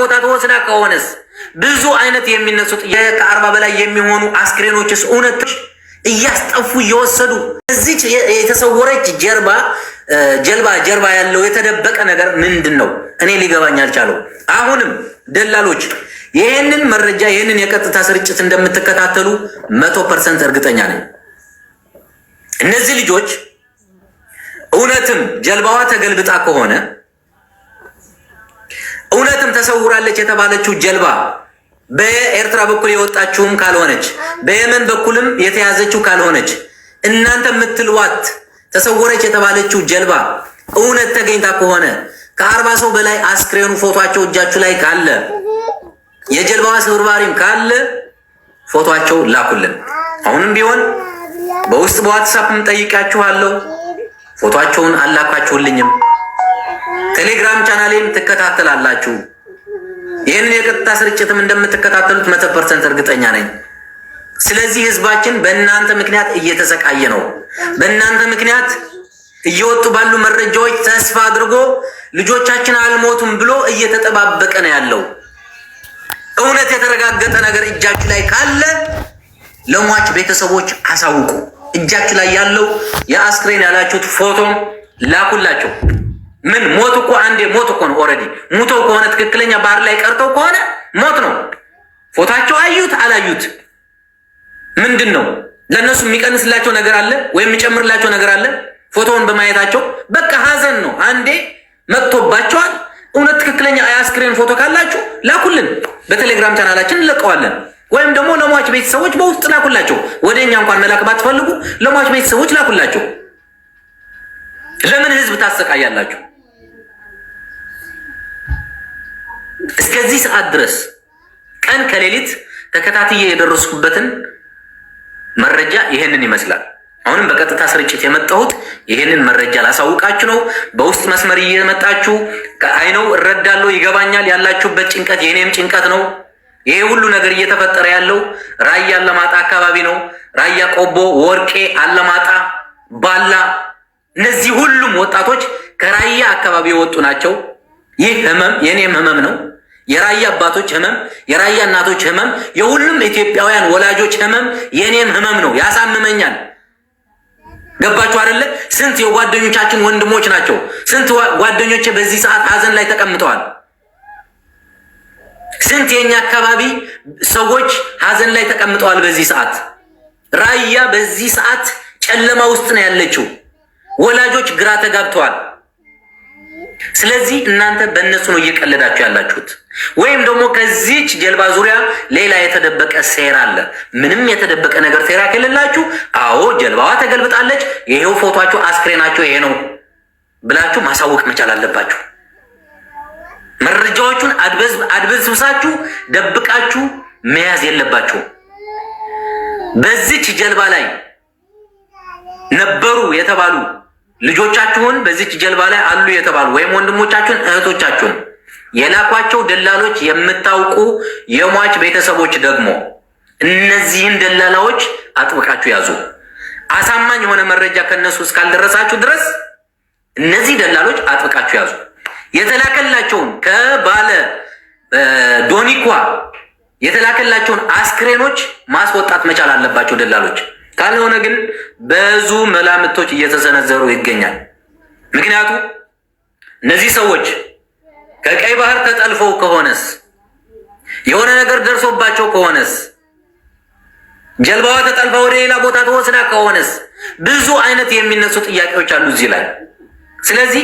ቦታ ተወስዳ ከሆነስ ብዙ አይነት የሚነሱት ከ40 በላይ የሚሆኑ አስክሬኖችስ እውነት እያስጠፉ እየወሰዱ እዚች የተሰወረች ጀልባ ያለው የተደበቀ ነገር ምንድነው? እኔ ሊገባኝ አልቻለው። አሁንም ደላሎች ይሄንን መረጃ ይሄንን የቀጥታ ስርጭት እንደምትከታተሉ 100% እርግጠኛ ነኝ። እነዚህ ልጆች እውነትም ጀልባዋ ተገልብጣ ከሆነ እውነትም ተሰውራለች የተባለችው ጀልባ በኤርትራ በኩል የወጣችውም ካልሆነች በየመን በኩልም የተያዘችው ካልሆነች እናንተ የምትልዋት ተሰወረች የተባለችው ጀልባ እውነት ተገኝታ ከሆነ ከ40 ሰው በላይ አስክሬኑ ፎቶአቸው እጃችሁ ላይ ካለ የጀልባዋ ስብርባሪም ካለ ፎቶአቸው ላኩልን። አሁንም ቢሆን በውስጥ በዋትስአፕም ጠይቃችኋለሁ። ፎቶአቸውን አላካችሁልኝም። ቴሌግራም ቻናሌም ትከታተላላችሁ። ይህንን የቀጥታ ስርጭትም እንደምትከታተሉት 100% እርግጠኛ ነኝ። ስለዚህ ህዝባችን በእናንተ ምክንያት እየተሰቃየ ነው። በእናንተ ምክንያት እየወጡ ባሉ መረጃዎች ተስፋ አድርጎ ልጆቻችን አልሞቱም ብሎ እየተጠባበቀ ነው ያለው። እውነት የተረጋገጠ ነገር እጃችሁ ላይ ካለ ለሟች ቤተሰቦች አሳውቁ። እጃችሁ ላይ ያለው የአስክሬን ያላችሁት ፎቶ ላኩላቸው። ምን ሞት እኮ አንዴ ሞት እኮ ነው። ኦልሬዲ ሞተው ከሆነ ትክክለኛ ባህር ላይ ቀርተው ከሆነ ሞት ነው። ፎታቸው አዩት አላዩት ምንድን ነው? ለነሱ የሚቀንስላቸው ነገር አለ ወይም የሚጨምርላቸው ነገር አለ? ፎቶውን በማየታቸው በቃ ሀዘን ነው። አንዴ መጥቶባቸዋል። እውነት ትክክለኛ አስክሬን ፎቶ ካላችሁ ላኩልን። በቴሌግራም ቻናላችን እንለቀዋለን። ወይም ደግሞ ለሟች ቤተሰቦች በውስጥ ላኩላቸው። ወደኛ እንኳን መላክ ባትፈልጉ ለሟች ቤተሰቦች ላኩላቸው። ለምን ህዝብ ታሰቃያላችሁ? እስከዚህ ሰዓት ድረስ ቀን ከሌሊት ተከታትዬ የደረስኩበትን መረጃ ይሄንን ይመስላል። አሁንም በቀጥታ ስርጭት የመጣሁት ይሄንን መረጃ ላሳውቃችሁ ነው። በውስጥ መስመር እየመጣችሁ አይነው እረዳለሁ፣ ይገባኛል። ያላችሁበት ጭንቀት የኔም ጭንቀት ነው። ይሄ ሁሉ ነገር እየተፈጠረ ያለው ራያ አላማጣ አካባቢ ነው። ራያ ቆቦ፣ ወርቄ፣ አላማጣ፣ ባላ እነዚህ ሁሉም ወጣቶች ከራያ አካባቢ የወጡ ናቸው። ይህ ህመም የኔም ህመም ነው። የራያ አባቶች ህመም፣ የራያ እናቶች ህመም፣ የሁሉም ኢትዮጵያውያን ወላጆች ህመም የኔም ህመም ነው። ያሳምመኛል። ገባችሁ አይደለ? ስንት የጓደኞቻችን ወንድሞች ናቸው። ስንት ጓደኞቼ በዚህ ሰዓት ሀዘን ላይ ተቀምጠዋል። ስንት የኛ አካባቢ ሰዎች ሀዘን ላይ ተቀምጠዋል። በዚህ ሰዓት ራያ በዚህ ሰዓት ጨለማ ውስጥ ነው ያለችው። ወላጆች ግራ ተጋብተዋል። ስለዚህ እናንተ በእነሱ ነው እየቀለዳችሁ ያላችሁት። ወይም ደግሞ ከዚች ጀልባ ዙሪያ ሌላ የተደበቀ ሴራ አለ። ምንም የተደበቀ ነገር ሴራ ከሌላችሁ፣ አዎ ጀልባዋ ተገልብጣለች፣ ይሄው ፎቶአችሁ አስክሬናችሁ ይሄ ነው ብላችሁ ማሳወቅ መቻል አለባችሁ። መረጃዎቹን አድበስብሳችሁ ደብቃችሁ መያዝ የለባችሁ። በዚች ጀልባ ላይ ነበሩ የተባሉ ልጆቻችሁን በዚች ጀልባ ላይ አሉ የተባሉ ወይም ወንድሞቻችሁን እህቶቻችሁን የላኳቸው ደላሎች የምታውቁ የሟች ቤተሰቦች ደግሞ እነዚህን ደላላዎች አጥብቃችሁ ያዙ። አሳማኝ የሆነ መረጃ ከነሱ እስካልደረሳችሁ ድረስ እነዚህ ደላሎች አጥብቃችሁ ያዙ። የተላከላቸውን ከባለ ዶኒኳ የተላከላቸውን አስክሬኖች ማስወጣት መቻል አለባቸው ደላሎች። ካልሆነ ግን ብዙ መላምቶች እየተሰነዘሩ ይገኛል። ምክንያቱም እነዚህ ሰዎች ከቀይ ባህር ተጠልፈው ከሆነስ የሆነ ነገር ደርሶባቸው ከሆነስ ጀልባዋ ተጠልፋ ወደ ሌላ ቦታ ተወስዳ ከሆነስ ብዙ አይነት የሚነሱ ጥያቄዎች አሉ እዚህ ላይ። ስለዚህ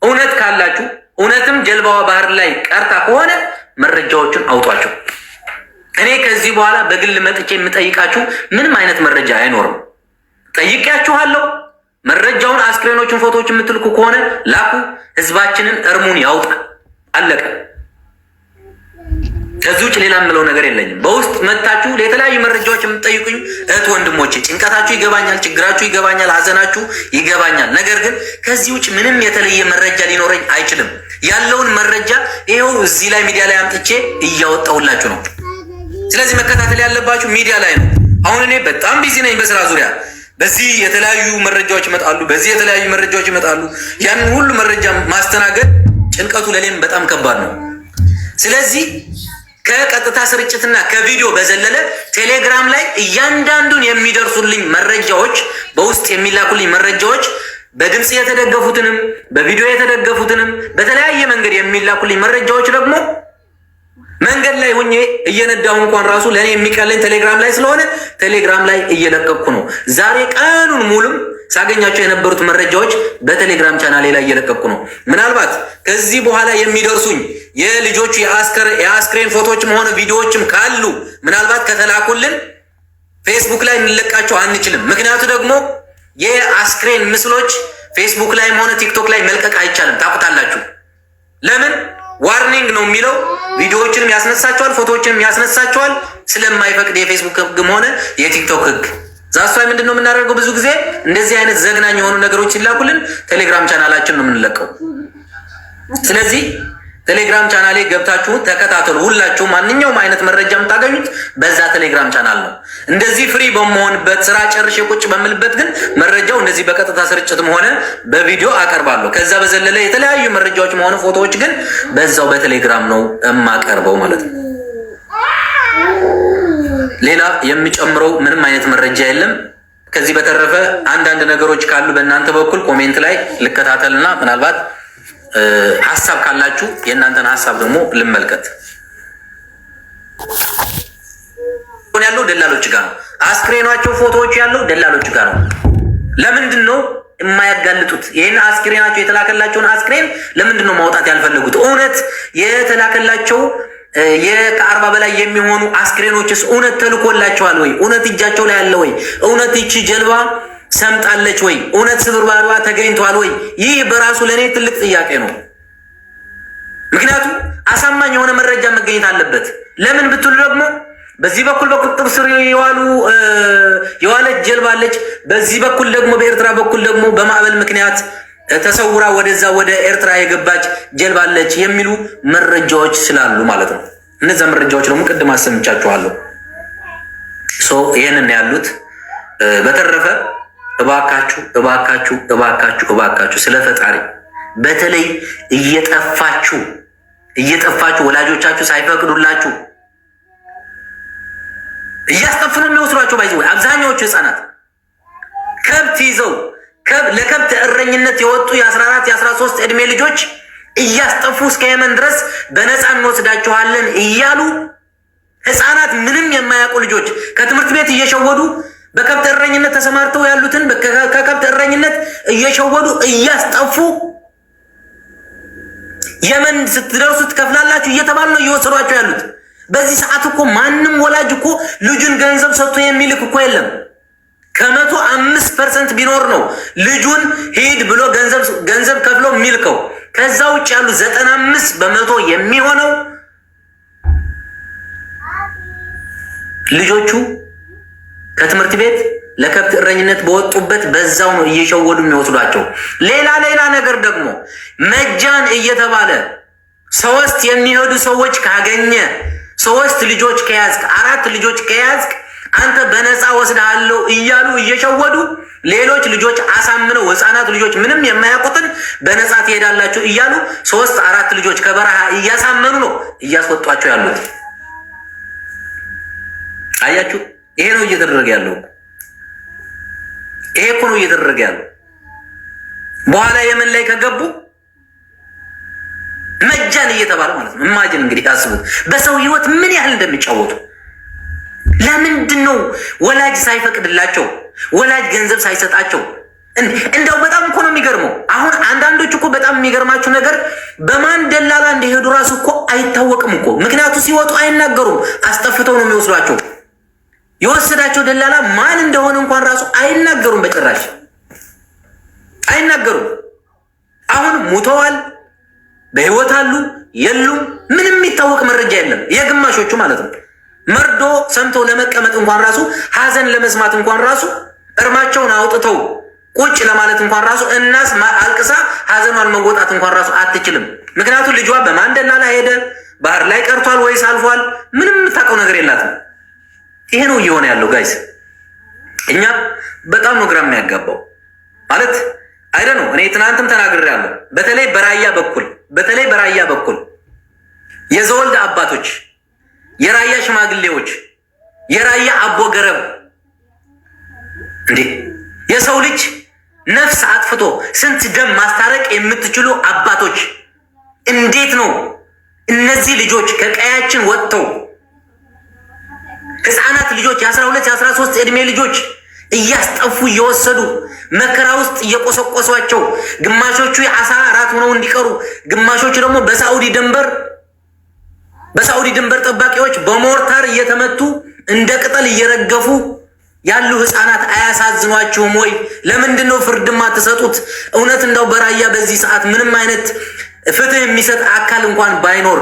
እውነት ካላችሁ እውነትም ጀልባዋ ባህር ላይ ቀርታ ከሆነ መረጃዎቹን አውጧቸው። እኔ ከዚህ በኋላ በግል መጥቼ የምጠይቃችሁ ምንም አይነት መረጃ አይኖርም። ጠይቄያችኋለሁ። መረጃውን አስክሬኖችን፣ ፎቶዎች የምትልኩ ከሆነ ላኩ። ህዝባችንን እርሙን ያውጣ። አለቀ። ከዚህ ውጭ ሌላ የምለው ነገር የለኝም። በውስጥ መጥታችሁ የተለያዩ መረጃዎች የምትጠይቁኝ እህት ወንድሞቼ ጭንቀታችሁ ይገባኛል፣ ችግራችሁ ይገባኛል፣ ሀዘናችሁ ይገባኛል። ነገር ግን ከዚህ ውጭ ምንም የተለየ መረጃ ሊኖረኝ አይችልም። ያለውን መረጃ ይኸው እዚህ ላይ ሚዲያ ላይ አምጥቼ እያወጣሁላችሁ ነው። ስለዚህ መከታተል ያለባችሁ ሚዲያ ላይ ነው። አሁን እኔ በጣም ቢዚ ነኝ በስራ ዙሪያ። በዚህ የተለያዩ መረጃዎች ይመጣሉ፣ በዚህ የተለያዩ መረጃዎች ይመጣሉ። ያንን ሁሉ መረጃ ማስተናገድ ጭንቀቱ ለኔም በጣም ከባድ ነው። ስለዚህ ከቀጥታ ስርጭትና ከቪዲዮ በዘለለ ቴሌግራም ላይ እያንዳንዱን የሚደርሱልኝ መረጃዎች፣ በውስጥ የሚላኩልኝ መረጃዎች በድምጽ የተደገፉትንም በቪዲዮ የተደገፉትንም በተለያየ መንገድ የሚላኩልኝ መረጃዎች ደግሞ መንገድ ላይ ሆኜ እየነዳሁ እንኳን ራሱ ለኔ የሚቀለኝ ቴሌግራም ላይ ስለሆነ ቴሌግራም ላይ እየለቀቅኩ ነው። ዛሬ ቀኑን ሙሉም ሳገኛቸው የነበሩት መረጃዎች በቴሌግራም ቻናሌ ላይ እየለቀቅኩ ነው። ምናልባት ከዚህ በኋላ የሚደርሱኝ የልጆቹ የአስክሬን ፎቶዎችም ሆነ ቪዲዮዎችም ካሉ ምናልባት ከተላኩልን ፌስቡክ ላይ እንለቃቸው አንችልም። ምክንያቱ ደግሞ የአስክሬን ምስሎች ፌስቡክ ላይም ሆነ ቲክቶክ ላይ መልቀቅ አይቻልም። ታውቁታላችሁ። ለምን? ዋርኒንግ ነው የሚለው። ቪዲዮዎችንም ያስነሳቸዋል፣ ፎቶዎችንም ያስነሳቸዋል። ስለማይፈቅድ የፌስቡክ ህግም ሆነ የቲክቶክ ህግ ዛሷይ ምንድን ነው የምናደርገው? ብዙ ጊዜ እንደዚህ አይነት ዘግናኝ የሆኑ ነገሮች ሲላኩልን ቴሌግራም ቻናላችን ነው የምንለቀው። ስለዚህ ቴሌግራም ቻናሌ ገብታችሁ ተከታተሉ። ሁላችሁ ማንኛውም አይነት መረጃ የምታገኙት በዛ ቴሌግራም ቻናል ነው። እንደዚህ ፍሪ በመሆንበት ስራ ጨርሼ ቁጭ በምልበት ግን መረጃው እንደዚህ በቀጥታ ስርጭትም ሆነ በቪዲዮ አቀርባለሁ። ከዛ በዘለለ የተለያዩ መረጃዎችም ሆነ ፎቶዎች ግን በዛው በቴሌግራም ነው የማቀርበው ማለት ነው። ሌላ የሚጨምረው ምንም አይነት መረጃ የለም። ከዚህ በተረፈ አንዳንድ ነገሮች ካሉ በእናንተ በኩል ኮሜንት ላይ ልከታተልና ምናልባት ሀሳብ ካላችሁ የእናንተን ሀሳብ ደግሞ ልመልከት። ያለው ደላሎች ጋር ነው። አስክሬናቸው ፎቶዎች ያለው ደላሎች ጋር ነው። ለምንድን ነው የማያጋልጡት? ይህን አስክሬናቸው የተላከላቸውን አስክሬን ለምንድን ነው ማውጣት ያልፈለጉት? እውነት የተላከላቸው ከ40 በላይ የሚሆኑ አስክሬኖችስ እውነት ተልኮላቸዋል ወይ? እውነት እጃቸው ላይ አለ ወይ? እውነት ይቺ ጀልባ ሰምጣለች ወይ? እውነት ስብርባሪዋ ተገኝቷል ወይ? ይህ በራሱ ለእኔ ትልቅ ጥያቄ ነው። ምክንያቱም አሳማኝ የሆነ መረጃ መገኘት አለበት። ለምን ብትሉ ደግሞ በዚህ በኩል በቁጥጥር ስር የዋለች ጀልባ አለች። በዚህ በኩል ደግሞ በኤርትራ በኩል ደግሞ በማዕበል ምክንያት ተሰውራ ወደዛ ወደ ኤርትራ የገባች ጀልባ አለች የሚሉ መረጃዎች ስላሉ ማለት ነው። እነዛ መረጃዎች ደግሞ ቅድም አሰምቻችኋለሁ። ይህንን ያሉት በተረፈ እባካችሁ እባካችሁ እባካችሁ እባካችሁ ስለ ፈጣሪ በተለይ እየጠፋችሁ ወላጆቻችሁ ሳይፈቅዱላችሁ እያስጠፉ ነው የሚወስዷቸው። ባይዘው አብዛኛዎቹ ህፃናት ከብት ይዘው ለከብት እረኝነት የወጡ የ14 የ13 ዕድሜ ልጆች እያስጠፉ እስከ የመን ድረስ በነፃ እንወስዳችኋለን እያሉ ህፃናት ምንም የማያውቁ ልጆች ከትምህርት ቤት እየሸወዱ በከብት እረኝነት ተሰማርተው ያሉትን ከከብት እረኝነት እየሸወዱ እያስጠፉ የመን ስትደርሱ ትከፍላላችሁ እየተባሉ ነው እየወሰዷቸው ያሉት። በዚህ ሰዓት እኮ ማንም ወላጅ እኮ ልጁን ገንዘብ ሰጥቶ የሚልክ እኮ የለም። ከ105% ቢኖር ነው ልጁን ሂድ ብሎ ገንዘብ ከፍሎ የሚልከው። ከዛ ውጭ ያሉ 95% የሚሆነው ልጆቹ ከትምህርት ቤት ለከብት እረኝነት በወጡበት በዛው ነው እየሸወዱ የሚወስዷቸው። ሌላ ነገር ደግሞ መጃን እየተባለ 3 የሚሄዱ ሰዎች ካገኘ 3 ልጆች ከያዝክ 4 ልጆች ከያዝክ አንተ በነፃ ወስደሃለሁ እያሉ እየሸወዱ ሌሎች ልጆች አሳምነው ህፃናት ልጆች ምንም የማያውቁትን በነፃ ትሄዳላችሁ እያሉ 3-4 ልጆች ከበረሃ እያሳመኑ ነው እያስወጧቸው ያሉት። አያችሁ? ይሄ ነው እየተደረገ ያለው። ይሄ እኮ ነው እየተደረገ ያለው። በኋላ የመን ላይ ከገቡ መጃን እየተባለ ማለት ነው። ኢማጂን እንግዲህ ታስቡት በሰው ህይወት ምን ያህል እንደሚጫወቱ። ለምንድን ነው ወላጅ ሳይፈቅድላቸው ወላጅ ገንዘብ ሳይሰጣቸው? እንደው በጣም እኮ ነው የሚገርመው። አሁን አንዳንዶች እኮ በጣም የሚገርማችሁ ነገር በማን ደላላ እንደሄዱ ራሱ እኮ አይታወቅም እኮ። ምክንያቱ ሲወጡ አይናገሩም። አስጠፍተው ነው የሚወስዷቸው። የወሰዳቸው ደላላ ማን እንደሆነ እንኳን ራሱ አይናገሩም። በጭራሽ አይናገሩም። አሁን ሙተዋል፣ በህይወት አሉ የሉም፣ ምንም የሚታወቅ መረጃ የለም። የግማሾቹ ማለት ነው። መርዶ ሰምተው ለመቀመጥ እንኳን ራሱ ሀዘን ለመስማት እንኳን ራሱ እርማቸውን አውጥተው ቁጭ ለማለት እንኳን ራሱ እናስ አልቅሳ ሀዘኗን መወጣት እንኳን ራሱ አትችልም። ምክንያቱም ልጇ በማን ደላላ ሄደ፣ ባህር ላይ ቀርቷል ወይስ አልፏል፣ ምንም የምታውቀው ነገር የላትም። ይሄ ነው እየሆነ ያለው ጋይስ። እኛ በጣም ነው ግራ የሚያጋባው ማለት አይደል ነው። እኔ ትናንትም ተናግሬያለሁ። በተለይ በራያ በኩል የዘወልድ አባቶች፣ የራያ ሽማግሌዎች፣ የራያ አቦ ገረብ እንዴ የሰው ልጅ ነፍስ አጥፍቶ ስንት ደም ማስታረቅ የምትችሉ አባቶች እንዴት ነው እነዚህ ልጆች ከቀያችን ወጥተው ህፃናት ልጆች የ12 የ13 እድሜ ልጆች እያስጠፉ እየወሰዱ መከራ ውስጥ እየቆሰቆሷቸው ግማሾቹ የአሳ አራት ሆነው እንዲቀሩ ግማሾቹ ደግሞ በሳውዲ ድንበር ጠባቂዎች በሞርታር እየተመቱ እንደ ቅጠል እየረገፉ ያሉ ህፃናት አያሳዝኗችሁም ወይ? ለምንድን ነው ፍርድማ ተሰጡት? እውነት እንደው በራያ በዚህ ሰዓት ምንም አይነት ፍትህ የሚሰጥ አካል እንኳን ባይኖር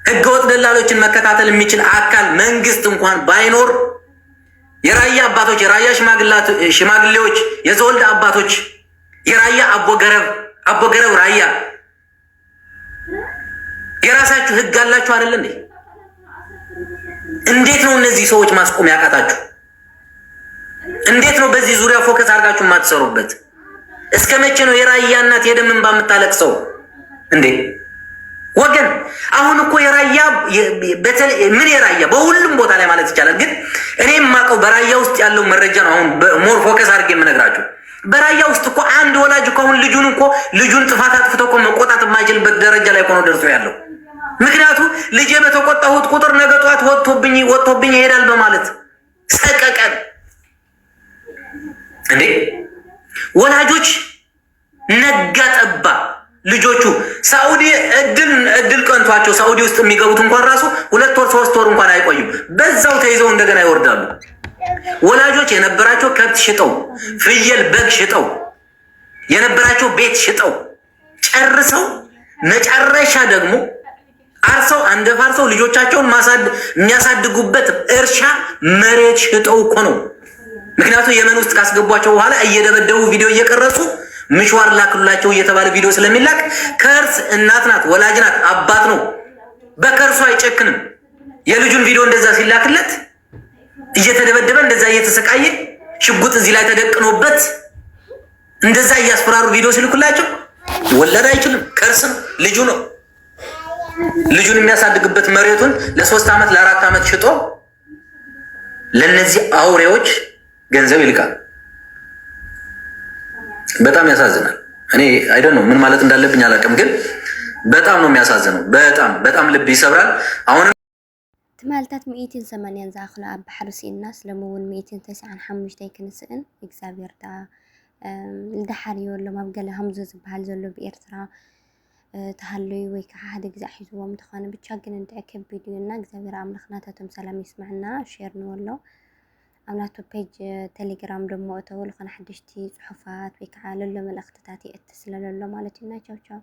ህገወጥ ደላሎችን መከታተል የሚችል አካል መንግስት እንኳን ባይኖር የራያ አባቶች፣ የራያ ሽማግሌዎች፣ የዘወልድ አባቶች፣ የራያ አቦገረብ ራያ የራሳችሁ ህግ አላችሁ አይደል እንዴ? እንዴት ነው እነዚህ ሰዎች ማስቆም ያቃታችሁ? እንዴት ነው በዚህ ዙሪያ ፎከስ አድርጋችሁ የማትሰሩበት? እስከ መቼ ነው የራያ እናት የደም እንባ የምታለቅሰው እንዴ? ወገን አሁን እኮ የራያ ምን የራያ በሁሉም ቦታ ላይ ማለት ይቻላል። ግን እኔ የማውቀው በራያ ውስጥ ያለው መረጃ ነው። አሁን ሞር ፎከስ አድርጌ የምነግራችሁ በራያ ውስጥ እኮ አንድ ወላጅ እኮ አሁን ልጁን ጥፋት አጥፍቶ እኮ መቆጣት የማይችልበት ደረጃ ላይ እኮ ነው ደርሶ ያለው። ምክንያቱ ልጄ በተቆጣሁት ቁጥር ነገ ጠዋት ወጥቶብኝ ይሄዳል በማለት ሰቀቀን እንዴ ወላጆች ነጋ ጠባ ልጆቹ ሳኡዲ እድል ቀንቷቸው ሳኡዲ ውስጥ የሚገቡት እንኳን ራሱ 2 ወር 3 ወር እንኳን አይቆዩም። በዛው ተይዘው እንደገና ይወርዳሉ። ወላጆች የነበራቸው ከብት ሽጠው ፍየል በግ ሽጠው የነበራቸው ቤት ሽጠው ጨርሰው መጨረሻ ደግሞ አርሰው አንደፋርሰው ልጆቻቸውን የሚያሳድጉበት እርሻ መሬት ሽጠው እኮ ነው። ምክንያቱም የመን ውስጥ ካስገቧቸው በኋላ እየደበደቡ ቪዲዮ እየቀረጹ ምሽዋር ላክሉላቸው እየተባለ ቪዲዮ ስለሚላክ ከርስ እናት ናት፣ ወላጅ ናት፣ አባት ነው። በከርሱ አይጨክንም። የልጁን ቪዲዮ እንደዛ ሲላክለት እየተደበደበ እንደዛ እየተሰቃየ ሽጉጥ እዚህ ላይ ተደቅኖበት እንደዛ እያስፈራሩ ቪዲዮ ሲልኩላቸው ወለድ አይችልም። ከርስ ነው፣ ልጁ ነው። ልጁን የሚያሳድግበት መሬቱን ለ3 ዓመት ለ4 ዓመት ሽጦ ለነዚህ አውሬዎች ገንዘብ ይልካል። በጣም ያሳዝናል። እኔ አይደል ነው ምን ማለት እንዳለብኝ አላውቅም፣ ግን በጣም ነው የሚያሳዝነው። በጣም ልብ ይሰብራል። አሁን ትማልታት 180 ዝኣኽሉ ኣብ ባሕሪ ሲእና ስለምውን 195 ክንስእን እግዚአብሔር ዳ ልዳሓርዮሎም ኣብ ገለ ሃምዞ ዝበሃል ዘሎ ብኤርትራ ተሃለዩ ወይ ከዓ ሓደ ግዜ ሒዝዎም ተኾነ ብቻ ግን እንድዕ ከቢድ እዩና እግዚአብሔር ኣምላኽናታቶም ሰላም ይስማዕና። ሼር ንወሎ ኣብ ናቱ ፔጅ ቴሌግራም ደሞ እተው ልኾነ ሓደሽቲ ፅሑፋት ወይ ከዓ ለሎ መልእኽትታት የእቲ ስለለሎ ማለት እዩ። ቻው ቻው